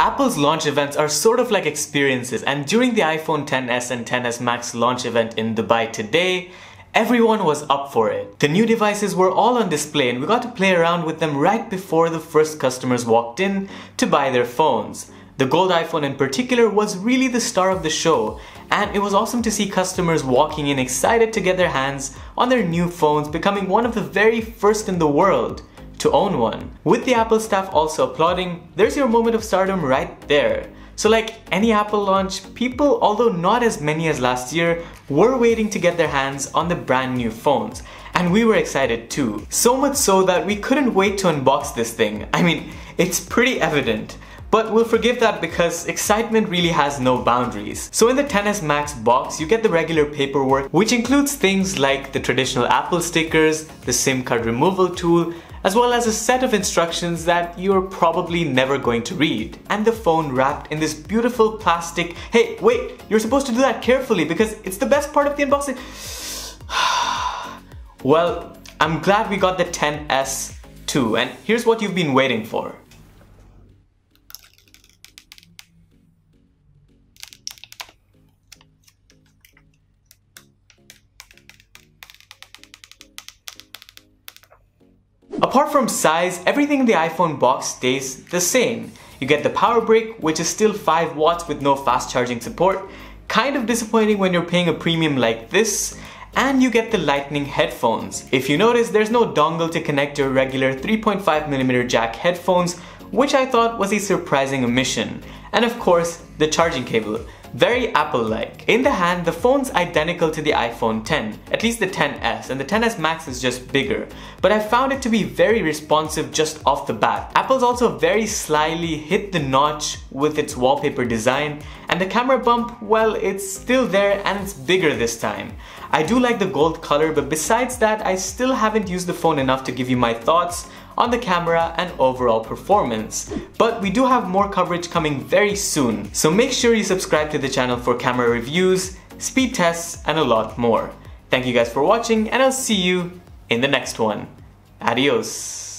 Apple's launch events are sort of like experiences, and during the iPhone XS and XS Max launch event in Dubai today, everyone was up for it. The new devices were all on display and we got to play around with them right before the first customers walked in to buy their phones. The gold iPhone in particular was really the star of the show, and it was awesome to see customers walking in excited to get their hands on their new phones, becoming one of the very first in the world to own one. With the Apple staff also applauding, there's your moment of stardom right there. So like any Apple launch, people, although not as many as last year, were waiting to get their hands on the brand new phones. And we were excited too. So much so that we couldn't wait to unbox this thing. I mean, it's pretty evident. But we'll forgive that because excitement really has no boundaries. So in the XS Max box, you get the regular paperwork, which includes things like the traditional Apple stickers, the SIM card removal tool, as well as a set of instructions that you're probably never going to read. And the phone wrapped in this beautiful plastic... Hey, wait, you're supposed to do that carefully because it's the best part of the unboxing. Well, I'm glad we got the XS too, and here's what you've been waiting for. Apart from size, everything in the iPhone box stays the same. You get the power brick, which is still 5 watts with no fast charging support, kind of disappointing when you're paying a premium like this, and you get the Lightning headphones. If you notice, there's no dongle to connect your regular 3.5mm jack headphones, which I thought was a surprising omission. And of course, the charging cable. Very Apple-like. In the hand, the phone's identical to the iPhone X, at least the XS, and the XS Max is just bigger. But I found it to be very responsive just off the bat. Apple's also very slyly hit the notch with its wallpaper design, and the camera bump, well, it's still there and it's bigger this time. I do like the gold color, but besides that, I still haven't used the phone enough to give you my thoughts on the camera and overall performance. But we do have more coverage coming very soon, so make sure you subscribe to the channel for camera reviews, speed tests, and a lot more. Thank you guys for watching, and I'll see you in the next one. Adios.